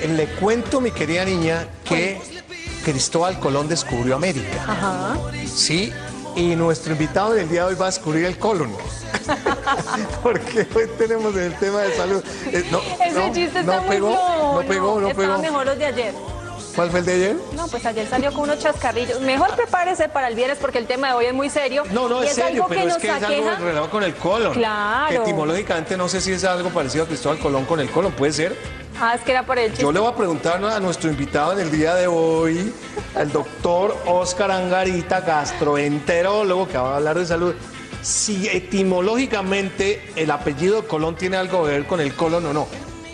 le cuento, mi querida niña, que Cristóbal Colón descubrió América. Ajá. Sí, y nuestro invitado del día de hoy va a descubrir el colon. Porque hoy tenemos el tema de salud. Ese chiste está muy flojo. No pegó. Estaban mejor los de ayer. ¿Cuál fue el de ayer? No, pues ayer salió con unos chascarrillos. Mejor prepárese para el viernes porque el tema de hoy es muy serio. No, y es serio, pero es que es algo aqueja. relacionado con el colon. Claro. Que etimológicamente no sé si es algo parecido a Cristóbal Colón con el colon, puede ser. Ah, es que era por el chiste. Yo le voy a preguntar a nuestro invitado en el día de hoy, al doctor Óscar Angarita, gastroenterólogo, que va a hablar de salud, si etimológicamente el apellido Colón tiene algo que ver con el colon o no.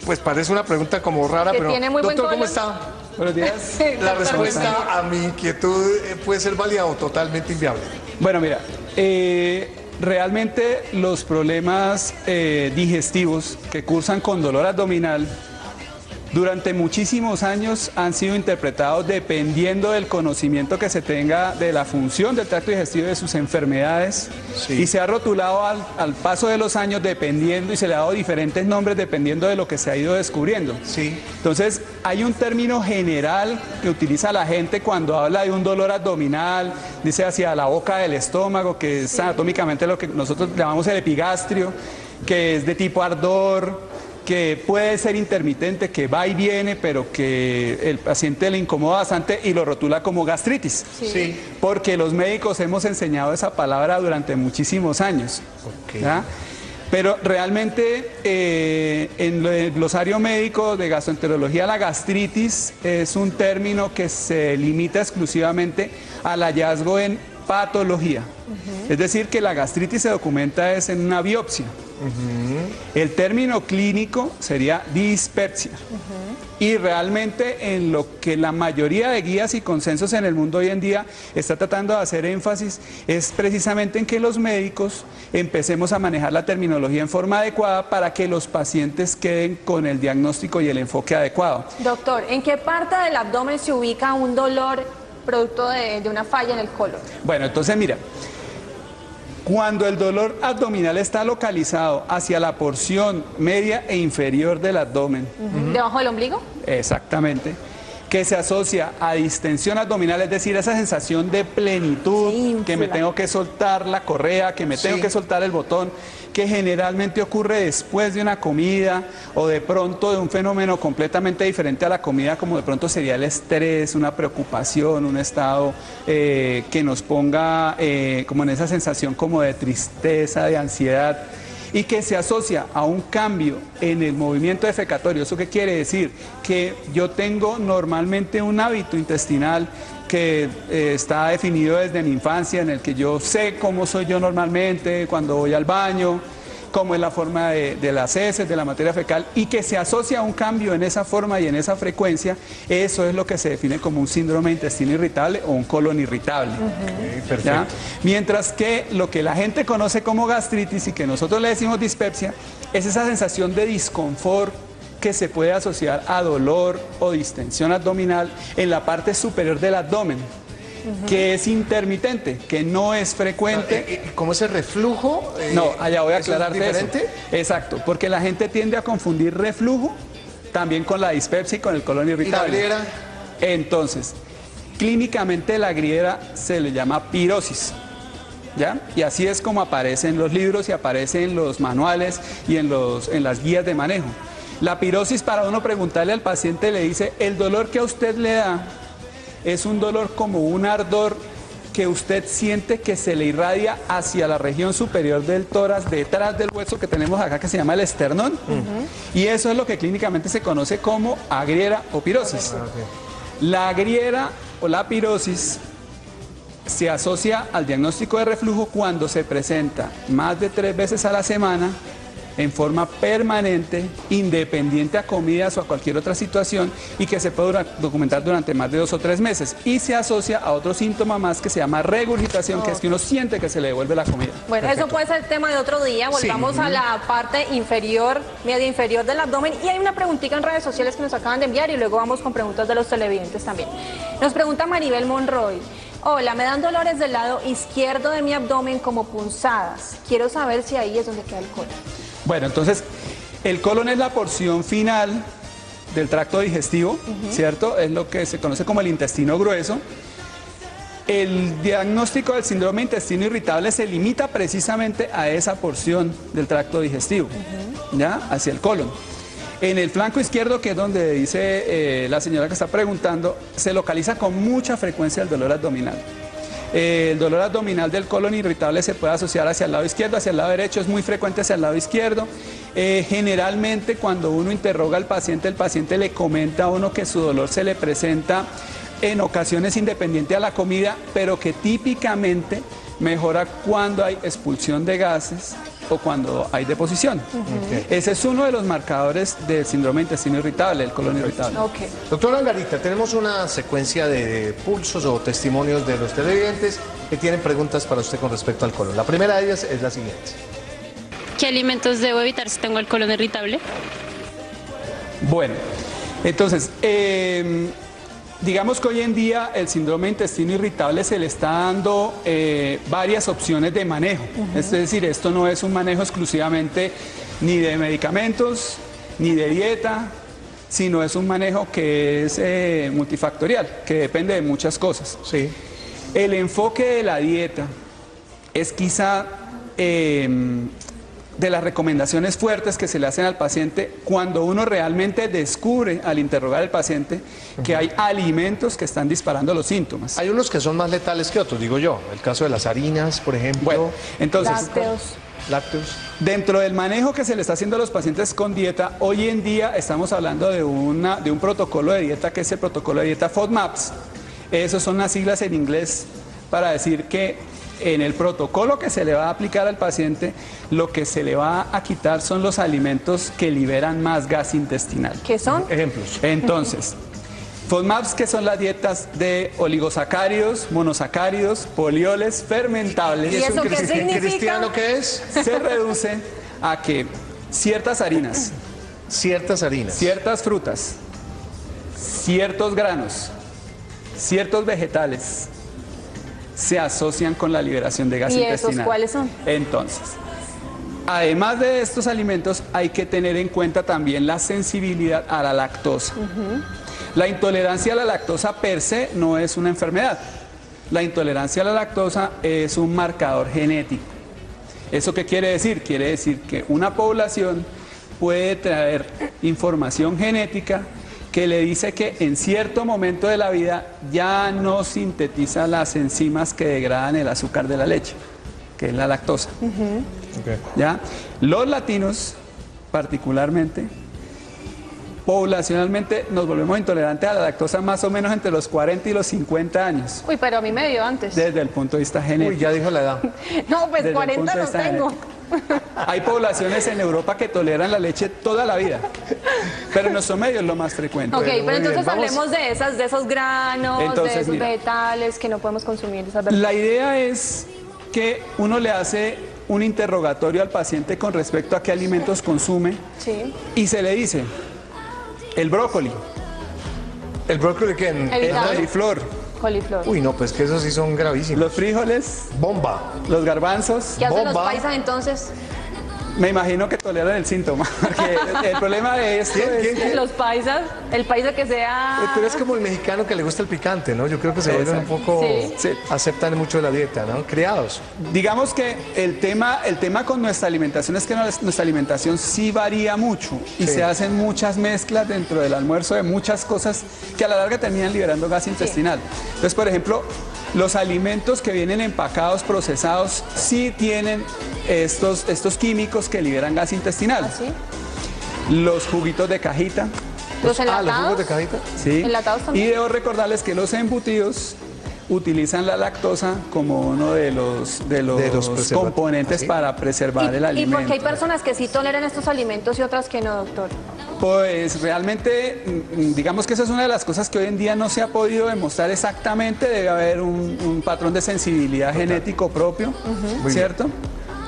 Pues parece una pregunta como rara, Que pero tiene muy buen doctor, ¿cómo colon. está? Buenos días. La respuesta a mi inquietud puede ser válida o totalmente inviable. Bueno, mira, realmente los problemas digestivos que cursan con dolor abdominal durante muchísimos años han sido interpretados dependiendo del conocimiento que se tenga de la función del tracto digestivo y de sus enfermedades. Sí. Y se ha rotulado al paso de los años dependiendo y se le ha dado diferentes nombres dependiendo de lo que se ha ido descubriendo. Sí. Entonces, hay un término general que utiliza la gente cuando habla de un dolor abdominal, dice hacia la boca del estómago, que es anatómicamente lo que nosotros llamamos el epigastrio, que es de tipo ardor, que puede ser intermitente, que va y viene, pero que el paciente le incomoda bastante y lo rotula como gastritis. Sí. Porque los médicos hemos enseñado esa palabra durante muchísimos años. Ok. ¿Ya? Pero realmente en el glosario médico de gastroenterología, la gastritis es un término que se limita exclusivamente al hallazgo en patología. Es decir, que la gastritis se documenta es en una biopsia. El término clínico sería dispepsia. Y realmente en lo que la mayoría de guías y consensos en el mundo hoy en día está tratando de hacer énfasis es precisamente en que los médicos empecemos a manejar la terminología en forma adecuada para que los pacientes queden con el diagnóstico y el enfoque adecuado. Doctor, ¿en qué parte del abdomen se ubica un dolor producto de una falla en el colon? Bueno, entonces mira, cuando el dolor abdominal está localizado hacia la porción media e inferior del abdomen, ¿Debajo del ombligo? exactamente, que se asocia a distensión abdominal, es decir, esa sensación de plenitud, Sí, que me tengo que soltar la correa, que me tengo que soltar el botón, que generalmente ocurre después de una comida o de pronto de un fenómeno completamente diferente a la comida, como de pronto sería el estrés, una preocupación, un estado que nos ponga como en esa sensación como de tristeza, de ansiedad, y que se asocia a un cambio en el movimiento defecatorio. ¿Eso qué quiere decir? Que yo tengo normalmente un hábito intestinal que está definido desde mi infancia, en el que yo sé cómo soy yo normalmente cuando voy al baño, cómo es la forma de las heces, de la materia fecal, y que se asocia a un cambio en esa forma y en esa frecuencia. Eso es lo que se define como un síndrome de intestino irritable o un colon irritable. Okay, perfecto. ¿Ya? Mientras que lo que la gente conoce como gastritis y que nosotros le decimos dispepsia es esa sensación de disconfort que se puede asociar a dolor o distensión abdominal en la parte superior del abdomen, que es intermitente, que no es frecuente. ¿Cómo es el reflujo? No, allá voy a ¿eso es aclararte eso. diferente? Exacto, porque la gente tiende a confundir reflujo también con la dispepsia y con el colon irritable. ¿Y la griera? Entonces, clínicamente la griera se le llama pirosis. ¿Ya? Y así es como aparece en los libros y aparece en los manuales y en las guías de manejo. La pirosis, para uno preguntarle al paciente, le dice, el dolor que a usted le da es un dolor como un ardor que usted siente que se le irradia hacia la región superior del tórax, detrás del hueso que tenemos acá, que se llama el esternón. Y eso es lo que clínicamente se conoce como agriera o pirosis. La agriera o la pirosis se asocia al diagnóstico de reflujo cuando se presenta más de 3 veces a la semana, en forma permanente, independiente a comidas o a cualquier otra situación, y que se puede documentar durante más de 2 o 3 meses. Y se asocia a otro síntoma más que se llama regurgitación, que es que uno siente que se le devuelve la comida. Bueno, eso puede ser tema de otro día. Volvamos a la parte inferior, media inferior del abdomen. Y hay una preguntita en redes sociales que nos acaban de enviar y luego vamos con preguntas de los televidentes también. Nos pregunta Maribel Monroy. Hola, me dan dolores del lado izquierdo de mi abdomen como punzadas. Quiero saber si ahí es donde queda el colon. Bueno, entonces, el colon es la porción final del tracto digestivo, ¿cierto? Es lo que se conoce como el intestino grueso. El diagnóstico del síndrome de intestino irritable se limita precisamente a esa porción del tracto digestivo, ¿ya? Hacia el colon. En el flanco izquierdo, que es donde dice la señora que está preguntando, se localiza con mucha frecuencia el dolor abdominal. El dolor abdominal del colon irritable se puede asociar hacia el lado izquierdo, hacia el lado derecho, es muy frecuente hacia el lado izquierdo. Generalmente cuando uno interroga al paciente, el paciente le comenta a uno que su dolor se le presenta en ocasiones independiente a la comida, pero que típicamente mejora cuando hay expulsión de gases o cuando hay deposición. Ese es uno de los marcadores del síndrome de intestino irritable, el colon irritable. Doctora Angarita, tenemos una secuencia de pulsos o testimonios de los televidentes que tienen preguntas para usted con respecto al colon. La primera de ellas es la siguiente. ¿Qué alimentos debo evitar si tengo el colon irritable? Bueno, entonces, digamos que hoy en día el síndrome de intestino irritable se le está dando varias opciones de manejo. Es decir, esto no es un manejo exclusivamente ni de medicamentos, ni de dieta, sino es un manejo que es multifactorial, que depende de muchas cosas. Sí. El enfoque de la dieta es quizá de las recomendaciones fuertes que se le hacen al paciente cuando uno realmente descubre al interrogar al paciente que hay alimentos que están disparando los síntomas. Hay unos que son más letales que otros, digo yo. El caso de las harinas, por ejemplo. Bueno, entonces, lácteos. Dentro del manejo que se le está haciendo a los pacientes con dieta, hoy en día estamos hablando de un protocolo de dieta que es el protocolo de dieta FODMAPs. Esas son las siglas en inglés para decir que en el protocolo que se le va a aplicar al paciente, lo que se le va a quitar son los alimentos que liberan más gas intestinal. ¿Qué son? Ejemplos. Entonces, FODMAPs, que son las dietas de oligosacáridos, monosacáridos, polioles, fermentables. ¿Y eso qué significa? ¿Cristiano qué es? Se reduce a que ciertas harinas, Ciertas harinas. ciertas frutas, ciertos granos, ciertos vegetales se asocian con la liberación de gas intestinal. ¿Y esos cuáles son? Entonces, además de estos alimentos, hay que tener en cuenta también la sensibilidad a la lactosa. La intolerancia a la lactosa per se no es una enfermedad. La intolerancia a la lactosa es un marcador genético. ¿Eso qué quiere decir? Quiere decir que una población puede traer información genética que le dice que en cierto momento de la vida ya no sintetiza las enzimas que degradan el azúcar de la leche, que es la lactosa. ¿Ya? Los latinos, particularmente, poblacionalmente nos volvemos intolerantes a la lactosa más o menos entre los 40 y los 50 años. Uy, pero a mí me dio antes. Desde el punto de vista genético. Uy, ya dijo la edad. No, pues Desde el 40 punto de no vista tengo. genético. Hay poblaciones en Europa que toleran la leche toda la vida, pero en nuestro medio es lo más frecuente. Ok, Bueno, pero muy entonces bien, vamos. hablemos de esos granos, Entonces, de esos mira, vegetales que no podemos consumir. Esas verduras. La idea es que uno le hace un interrogatorio al paciente con respecto a qué alimentos consume Sí. y se le dice el brócoli, ¿El brócoli qué? El el Evitable. coliflor, Coliflor. Uy, no, pues que esos sí son gravísimos. los frijoles, Bomba. los garbanzos. ¿Qué hacen los bomba. paisas entonces? Me imagino que toleran el síntoma, porque el problema de esto es... ¿Quién? Los paisas, el paisa que sea... Tú eres como el mexicano que le gusta el picante, ¿no? Yo creo que se vuelven un poco... Sí. Sí. Aceptan mucho de la dieta, ¿no? Criados. Digamos que el tema con nuestra alimentación es que nuestra alimentación sí varía mucho y Sí. se hacen muchas mezclas dentro del almuerzo de muchas cosas que a la larga terminan liberando gas intestinal. Entonces, por ejemplo, los alimentos que vienen empacados, procesados, sí tienen estos químicos que liberan gas intestinal. ¿Así? Los juguitos de cajita, ¿Los ¿Los enlatados? jugos de cajita? ¿sí? ¿Enlatados Y también? debo recordarles que los embutidos utilizan la lactosa como uno de los preservativos. componentes ¿Así? para preservar el ¿Y alimento. por qué hay personas que sí toleran estos alimentos y otras que no, doctor? Pues realmente, digamos que esa es una de las cosas que hoy en día no se ha podido demostrar exactamente. Debe haber un patrón de sensibilidad genético propio, ¿cierto?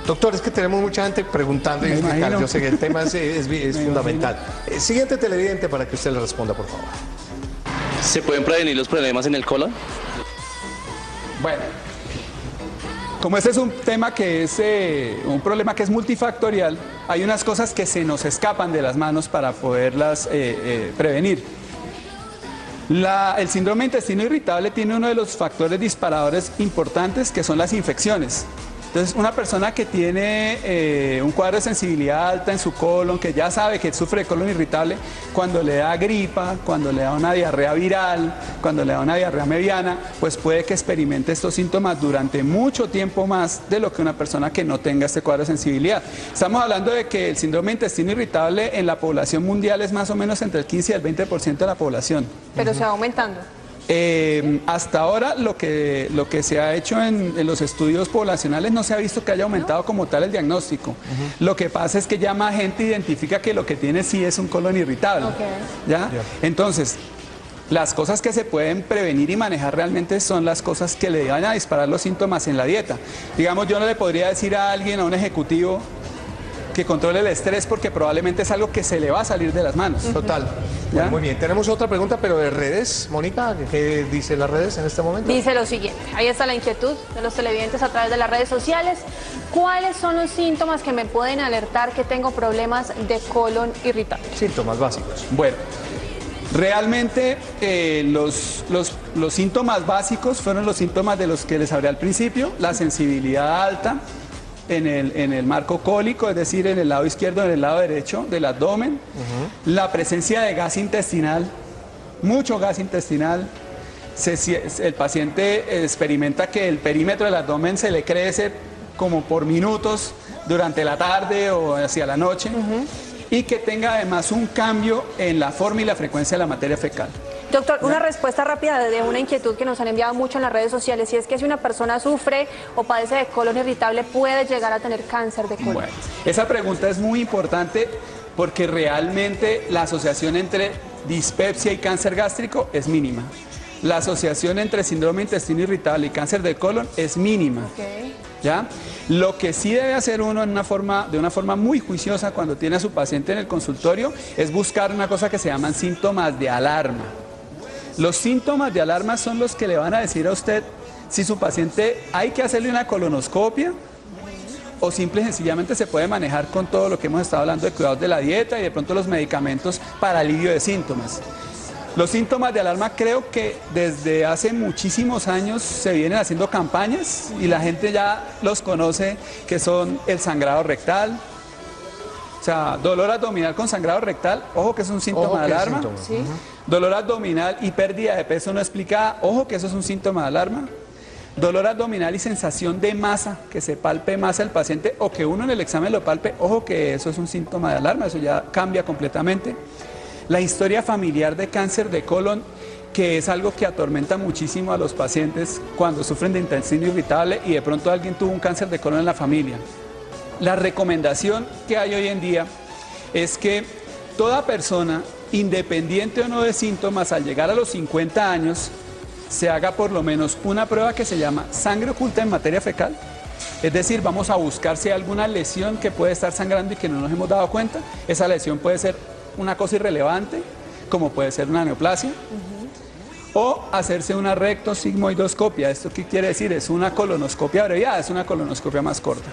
Doctor, es que tenemos mucha gente preguntando y Me explicando. imagino. Yo sé que el tema es Me fundamental. Siguiente televidente para que usted le responda, por favor. ¿Se pueden prevenir los problemas en el colon? Bueno, como este es un tema que es un problema que es multifactorial, hay unas cosas que se nos escapan de las manos para poderlas prevenir. El síndrome de intestino irritable tiene uno de los factores disparadores importantes que son las infecciones. Entonces, una persona que tiene un cuadro de sensibilidad alta en su colon, que ya sabe que sufre de colon irritable, cuando le da gripa, cuando le da una diarrea viral, cuando le da una diarrea mediana, pues puede que experimente estos síntomas durante mucho tiempo más de lo que una persona que no tenga este cuadro de sensibilidad. Estamos hablando de que el síndrome de intestino irritable en la población mundial es más o menos entre el 15 y el 20% de la población. Pero se va aumentando. Hasta ahora lo que se ha hecho en los estudios poblacionales no se ha visto que haya aumentado como tal el diagnóstico. Lo que pasa es que ya más gente identifica que lo que tiene sí es un colon irritable. ¿Ya? Entonces, las cosas que se pueden prevenir y manejar realmente son las cosas que le van a disparar los síntomas en la dieta. Digamos, yo no le podría decir a alguien, a un ejecutivo, que controle el estrés porque probablemente es algo que se le va a salir de las manos. Total. Bueno, muy bien. Tenemos otra pregunta, pero de redes. Mónica, ¿qué dice las redes en este momento? Dice lo siguiente. Ahí está la inquietud de los televidentes a través de las redes sociales. ¿Cuáles son los síntomas que me pueden alertar que tengo problemas de colon irritable? Síntomas básicos. Bueno, realmente los síntomas básicos fueron los síntomas de los que les hablé al principio. La sensibilidad alta en el marco cólico, es decir, en el lado izquierdo, en el lado derecho del abdomen, la presencia de gas intestinal, mucho gas intestinal, el paciente experimenta que el perímetro del abdomen se le crece como por minutos durante la tarde o hacia la noche, y que tenga además un cambio en la forma y la frecuencia de la materia fecal. Doctor, una respuesta rápida de una inquietud que nos han enviado mucho en las redes sociales, y es que si una persona sufre o padece de colon irritable, puede llegar a tener cáncer de colon. Bueno, esa pregunta es muy importante porque realmente la asociación entre dispepsia y cáncer gástrico es mínima. La asociación entre síndrome de intestino irritable y cáncer de colon es mínima. ¿Ya? Lo que sí debe hacer uno de una forma muy juiciosa cuando tiene a su paciente en el consultorio es buscar una cosa que se llaman síntomas de alarma. Los síntomas de alarma son los que le van a decir a usted si su paciente hay que hacerle una colonoscopia o simple y sencillamente se puede manejar con todo lo que hemos estado hablando de cuidados de la dieta y de pronto los medicamentos para alivio de síntomas. Los síntomas de alarma creo que desde hace muchísimos años se vienen haciendo campañas y la gente ya los conoce, que son el sangrado rectal. O sea, dolor abdominal con sangrado rectal, ojo que es un síntoma de alarma. ¿Sí? Dolor abdominal y pérdida de peso no explicada, ojo que eso es un síntoma de alarma. Dolor abdominal y sensación de masa, que se palpe masa el paciente o que uno en el examen lo palpe, ojo que eso es un síntoma de alarma, eso ya cambia completamente. La historia familiar de cáncer de colon, que es algo que atormenta muchísimo a los pacientes cuando sufren de intestino irritable y de pronto alguien tuvo un cáncer de colon en la familia. La recomendación que hay hoy en día es que toda persona, independiente o no de síntomas, al llegar a los 50 años, se haga por lo menos una prueba que se llama sangre oculta en materia fecal. Es decir, vamos a buscar si hay alguna lesión que puede estar sangrando y que no nos hemos dado cuenta. Esa lesión puede ser una cosa irrelevante, como puede ser una neoplasia, o hacerse una rectosigmoidoscopia. ¿Esto qué quiere decir? Es una colonoscopia abreviada, es una colonoscopia más corta.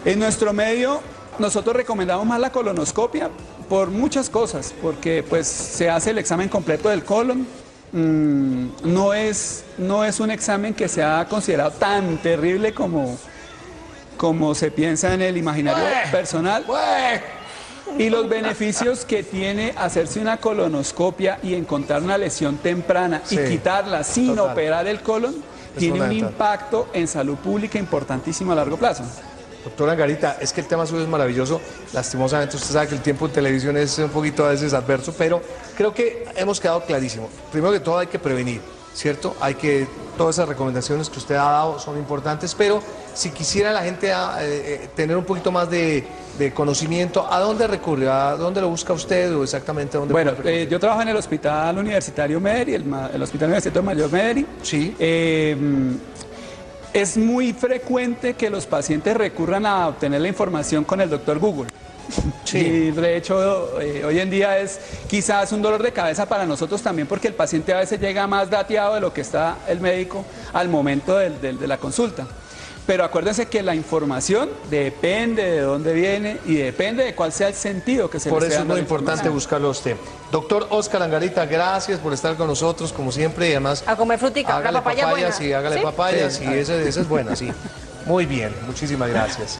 En nuestro medio, nosotros recomendamos más la colonoscopia por muchas cosas, porque pues se hace el examen completo del colon. No es un examen que sea considerado tan terrible como se piensa en el imaginario personal. Y los beneficios que tiene hacerse una colonoscopia y encontrar una lesión temprana y quitarla sin operar el colon, tiene un impacto en salud pública importantísimo a largo plazo. Doctora Angarita, es que el tema suyo es maravilloso. Lastimosamente usted sabe que el tiempo en televisión es un poquito a veces adverso, pero creo que hemos quedado clarísimo. Primero que todo hay que prevenir, ¿cierto? Todas esas recomendaciones que usted ha dado son importantes, pero si quisiera la gente tener un poquito más de conocimiento, ¿a dónde recurre? ¿A dónde lo busca usted o exactamente a dónde? Bueno, yo trabajo en el Hospital Universitario Mederi, el Hospital Universitario Mayor Mederi. Sí. Es muy frecuente que los pacientes recurran a obtener la información con el doctor Google. Sí. Y de hecho, hoy en día es quizás un dolor de cabeza para nosotros también, porque el paciente a veces llega más dateado de lo que está el médico al momento de la consulta. Pero acuérdense que la información depende de dónde viene y depende de cuál sea el sentido que se le Por esté eso es dando muy a la importante información. buscarlo a usted. Doctor Óscar Angarita, gracias por estar con nosotros, como siempre, y además... A comer frutica, la hágale papaya es buena. sí, hágale ¿Sí? papaya, Sí. sí, esa es buena, sí. Muy bien, muchísimas gracias.